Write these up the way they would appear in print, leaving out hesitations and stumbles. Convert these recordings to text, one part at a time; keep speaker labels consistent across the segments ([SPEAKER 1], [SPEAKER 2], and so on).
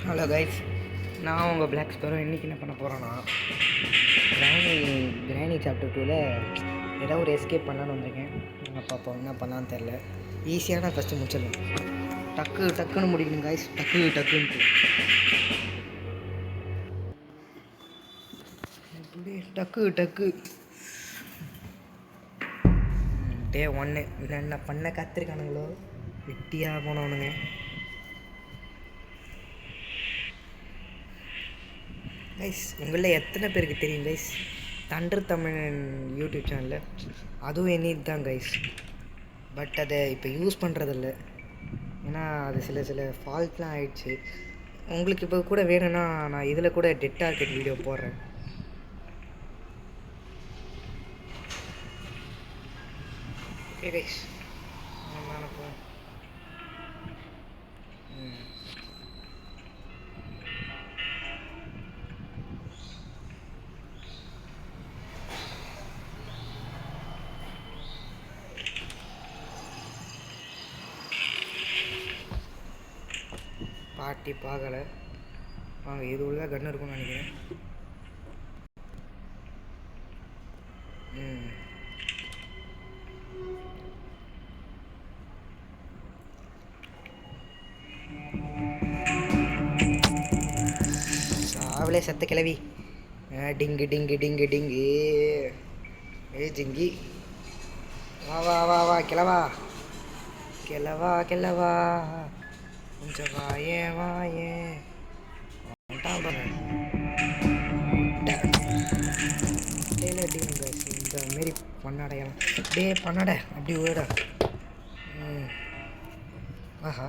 [SPEAKER 1] Hello guys, நான் உங்கள் black Sparrow. இன்றைக்கி என்ன பண்ண போகிறோன்னா, கிராணி சாப்டர் 2ல் ஏதோ ஒரு எஸ்கேப் பண்ணலான்னு வந்திருக்கேன். நாங்கள் பார்ப்போம் என்ன பண்ணலான்னு தெரில. ஈஸியான ஃபஸ்ட்டு முடிச்சிடலாம். டக்குன்னு முடிக்கணும் கைஸ், டக்குன்ட்டு டக்கு டே 1 என்ன பண்ண காத்திருக்கானுங்களோ, வெட்டியாக போனவனுங்க. கைஸ், உங்களில் எத்தனை பேருக்கு தெரியும் கைஸ், தண்டர் தமிழன் யூடியூப் சேனலில் அதுவும் என்னது தான் கைஸ். பட் அதை இப்போ யூஸ் பண்ணுறதில்ல, ஏன்னா அது சில ஃபால்ட்லாம் ஆகிடுச்சு. உங்களுக்கு இப்போ கூட வேணும்னா நான் இதில் கூட டெட் டார்கெட் வீடியோ போடுறேன். ஓகே கைஸ், போகிறேன். பாட்டி பார்க்கலை வாங்க, இது உள்ள கன்று இருக்கும்னு நினைக்கிறேன். சாவலே செத்த கிளவி. டிங்கு ஏ ஜிங்கி, வா கிளவா கொஞ்சம் வாயே இந்த மாரி பண்ணாடையெல்லாம் டே பண்ணாட அப்படி ஓட. ஆஹா,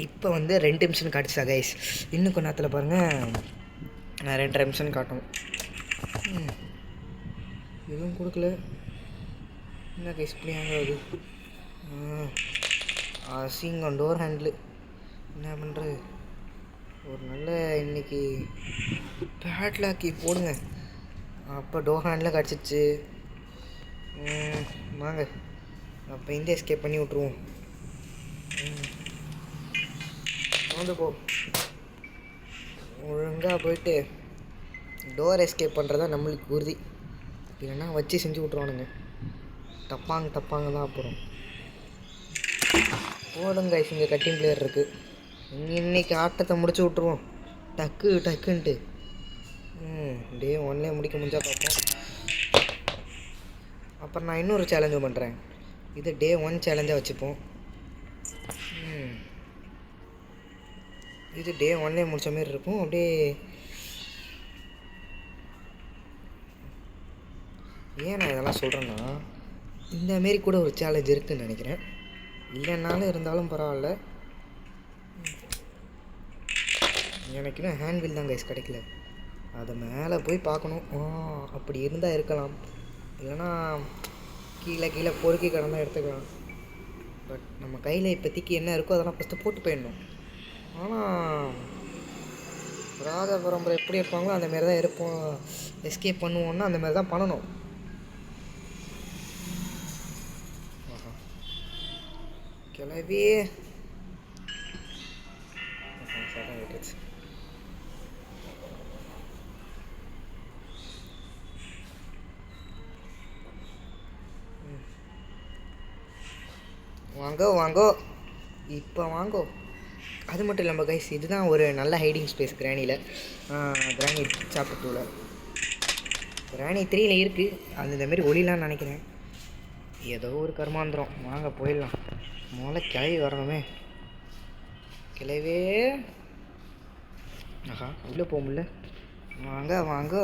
[SPEAKER 1] இப்போ வந்து 2 நிமிஷம் காட்டுச்சா கைஸ். இன்னும் கொஞ்ச நேரத்தில் பாருங்கள், நான் 2 நிமிஷம் காட்டும். எதுவும் கொடுக்கல. என்ன கைஸ் இப்படியாங்க அது? அசிங்கம் டோர் ஹேண்டில். என்ன பண்ணுறது? ஒரு நல்ல இன்னைக்கு பேட்லாக்கி போடுங்க. அப்போ டோர் ஹேண்டில் கிடச்சிச்சு. வாங்க, அப்போ இந்த எஸ்கேப் பண்ணி விட்ருவோம். வந்து போ, ஒழுங்காக போயிட்டு டோர் எஸ்கேப் பண்ணுறதா நம்மளுக்கு உறுதி. இல்லைன்னா வச்சு செஞ்சு விட்ருவானுங்க. தப்பாங்க தான் அப்புறம். போடுங்க கைஸ், இங்கே கட்டிங் பிளேயர் இருக்குது. இன்னைக்கு ஆட்டத்தை முடிச்சு விட்ருவோம் டக்குன்ட்டு. டே 1 முடிக்க முடிஞ்சால் பார்ப்போம். அப்புறம் நான் இன்னொரு சேலஞ்சும் பண்ணுறேன். இது டே 1 சேலஞ்சாக வச்சுப்போம். இது டே 1 முடித்த மாரி இருக்கும். அப்படியே ஏன் நான் இதெல்லாம் சொல்கிறேன்னா, இந்தமாரி கூட ஒரு சேலஞ்ச் இருக்குதுன்னு நினைக்கிறேன். இல்லைன்னாலும் இருந்தாலும் பரவாயில்ல. எனக்கு இன்னும் ஹேண்ட்வில் தான் கைஸ் கிடைக்கல. அதை மேலே போய் பார்க்கணும். அப்படி இருந்தால் இருக்கலாம், இல்லைன்னா கீழே பொறுக்கி கடந்தால் எடுத்துக்கலாம். பட் நம்ம கையில் இப்போதைக்கு என்ன இருக்கோ அதெல்லாம் ஃபஸ்ட்டு போட்டு போயிடணும். ஆனால் ராஜா பரம்பரை எப்படி இருப்பாங்களோ அந்தமாரி தான் இருப்போம். எஸ்கேப் பண்ணுவோன்னா அந்தமாரி தான் பண்ணணும். கிளவி வாங்கோ இப்போ வாங்கோ. அது மட்டும் இல்லாமல் கைஸ், இதுதான் ஒரு நல்ல ஹைடிங் ஸ்பேஸ் கிராணி சாப்டர் 2ல். கிராணி 3ல் இருக்குது. அது இந்தமாரி ஒளிலான்னு நினைக்கிறேன். ஏதோ ஒரு கர்மாந்திரம். வாங்க போயிடலாம். முதல்ல கிளவி வரணுமே. கிளவே ஆஹா, உள்ளே போக முடியல. வாங்க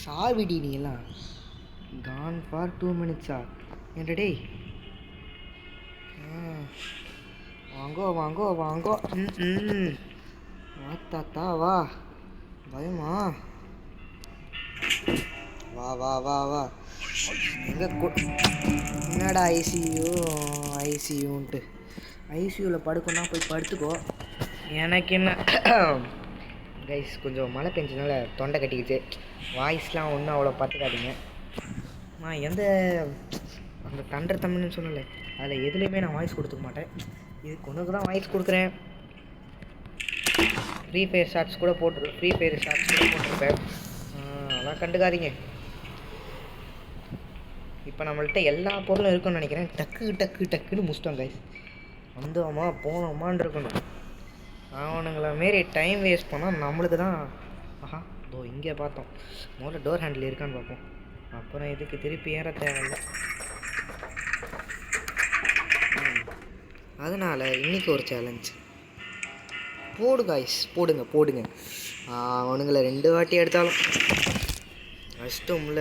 [SPEAKER 1] சாவிடி. நீ எல்லாம் கான் ஃபார் 2 மினிட்ஸா என்ன டே? வாங்கோ தாத்தா வா. பயமா? வா எங்கே என்னடா ஐசியூன்ட்டு ஐசியூவில் படுக்கணும்னா போய் படுத்துக்கோ. எனக்கு என்ன கைஸ், கொஞ்சம் மழை பெஞ்சதுனால தொண்டை கட்டிக்கிச்சு. வாய்ஸ்லாம் ஒன்றும் அவ்வளோ பார்த்துக்காதீங்க. நான் அந்த தண்டர் தமிழ்னு சொன்னல, அதில் எதுலேயுமே நான் வாய்ஸ் கொடுத்துக்க மாட்டேன். இதுக்கு ஒன்றுக்கு தான் வாய்ஸ் கொடுக்குறேன். ஃப்ரீ ஃபயர் ஷார்ட்ஸ் கூட போட்டிருப்பேன். அதெல்லாம் கண்டுக்காதீங்க. இப்போ நம்மள்கிட்ட எல்லா பொருளும் இருக்குன்னு நினைக்கிறேன். டக்குன்னு முடிச்சிட்டோம் கைஸ். வந்தோமா போனோமான்னு இருக்கணும். அவனுங்களை மாரி டைம் வேஸ்ட் பண்ணால் நம்மளுக்கு தான். ஆஹா இதோ இங்கே பார்த்தோம். முதல்ல டோர் ஹேண்டில் இருக்கான்னு பார்ப்போம். அப்புறம் இதுக்கு திருப்பி ஏற தேவையில்லை. அதனால் இன்றைக்கி ஒரு சேலஞ்ச் போடு காய்ஸ். போடுங்க. அவனுங்களை 2 வாட்டி எடுத்தாலும் கஷ்டம்ல.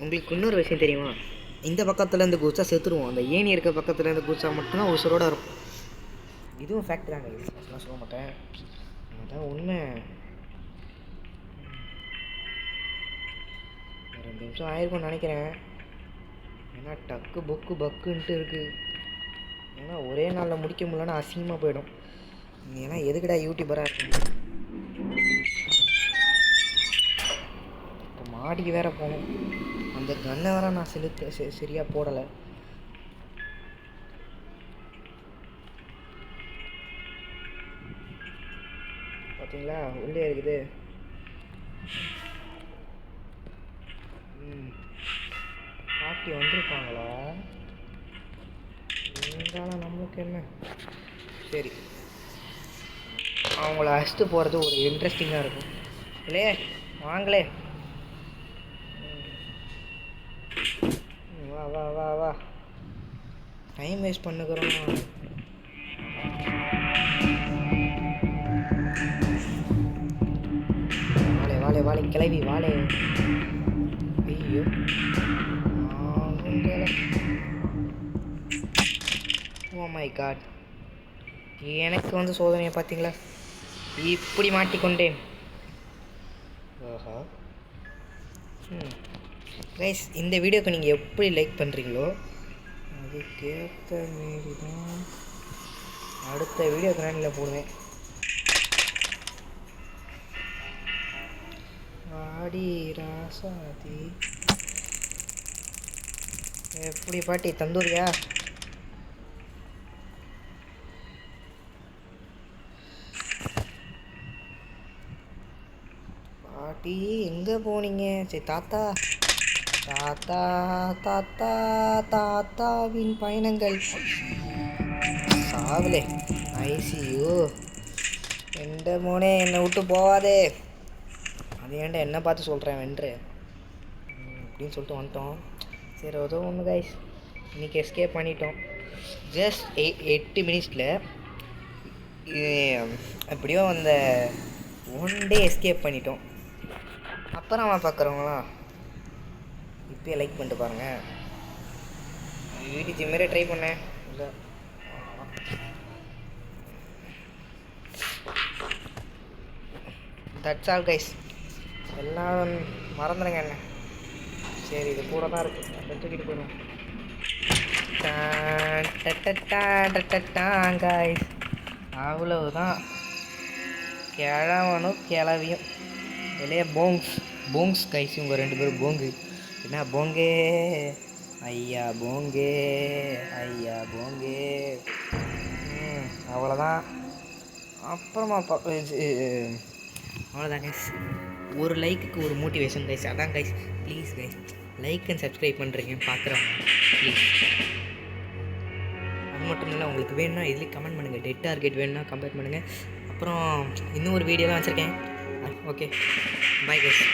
[SPEAKER 1] உங்களுக்கு இன்னொரு விஷயம் தெரியுமா? இந்த பக்கத்துலேருந்து குச்சா செத்துருவோம். அந்த ஏணி இருக்க பக்கத்துலேருந்து குச்சா மட்டும்தான் உசுரோடு இருக்கும். இதுவும் ஃபேக்ட் தாங்க. நான் சொல்ல மாட்டேன், அதான் உண்மை. 2 நிமிஷம் ஆயிருக்கும்னு நினைக்கிறேன். ஏன்னா டக்கு பக்குன்ட்டு இருக்குது. ஏன்னா ஒரே நாளில் முடிக்க முடியலன்னா அசிங்கமாக போயிடும். ஏன்னா எதுக்குடா யூடியூபராக இருக்கு. இப்போ மாடிக்கு வேற போகணும். அந்த கன்னை வேற நான் சரியாக போடலை. பார்த்தீங்களா உள்ளே இருக்குது. பாட்டி வந்திருப்பாங்களா? இருந்தாலும் நம்மளுக்கு என்ன. சரி, அவங்கள அழைச்சிட்டு போகிறது ஒரு இன்ட்ரெஸ்டிங்காக இருக்கும் இல்லையே. வாங்களே, வா டைம் வேஸ்ட் பண்ணுக்கிறோம். வாழை கிளவி வாழை. ஐயோ ஓ மை காட், எனக்கு வந்து சோதனையை பார்த்தீங்களா? இப்படி மாட்டிக்கொண்டேன். ஆஹா. கைஸ், இந்த வீடியோக்கு நீங்கள் எப்படி லைக் பண்ணுறீங்களோ அதுக்கேற்ற மாரி தான் அடுத்த வீடியோ கிராண்டில் போடுவேன். ஆடி ராசாதி எப்படி பாட்டி தந்தூரியா? பாட்டி எங்கே போனீங்க? சரி தாத்தாவின் பயணங்கள் சாவலே. ஐசியூ எந்த மோனே, என்னை விட்டு போவாதே. அது ஏன்டா என்ன பார்த்து சொல்கிறேன் வென்று அப்படின்னு சொல்லிட்டு வந்துட்டோம். சரி ஏதோ ஒன்று கைஸ், இன்றைக்கி எஸ்கேப் பண்ணிட்டோம். ஜஸ்ட் 8 மினிட்ஸில் எப்படியோ அந்த 1 டே எஸ்கேப் பண்ணிட்டோம். அப்புறம் பார்க்குறவங்களாம் இப்போயே லைக் பண்ணிட்டு பாருங்கள். வீட்டு மாரி ட்ரை பண்ணேன் இல்லை. That's all guys. எல்லாம் மறந்துடுங்க என்ன. சரி, இது கூட தான் இருக்குது, தூக்கிட்டு போயிடும். கைஸ் அவ்வளவுதான். கிழவனும் கிளவியும் வெளியே போங்ஸ் கைஸ். இவங்க 2 பேரும் போங்கு. என்ன போங்கே ஐயா போங்கே. அவ்வளோதான். அப்புறமா அவ்வளோதான் கைஸ். ஒரு லைக்குக்கு ஒரு மோட்டிவேஷன் கைஸ். அதான் guys, please guys like and subscribe பண்ணுறீங்க பார்க்குறவங்க ப்ளீஸ். அது மட்டும் இல்லை, உங்களுக்கு வேணும்னா இதுலேயும் கமெண்ட் பண்ணுங்கள். டெட் டார்கெட் வேணும்னா கமெண்ட் பண்ணுங்கள். அப்புறம் இன்னும் ஒரு வீடியோலாம் வச்சுருக்கேன். Okay, bye guys.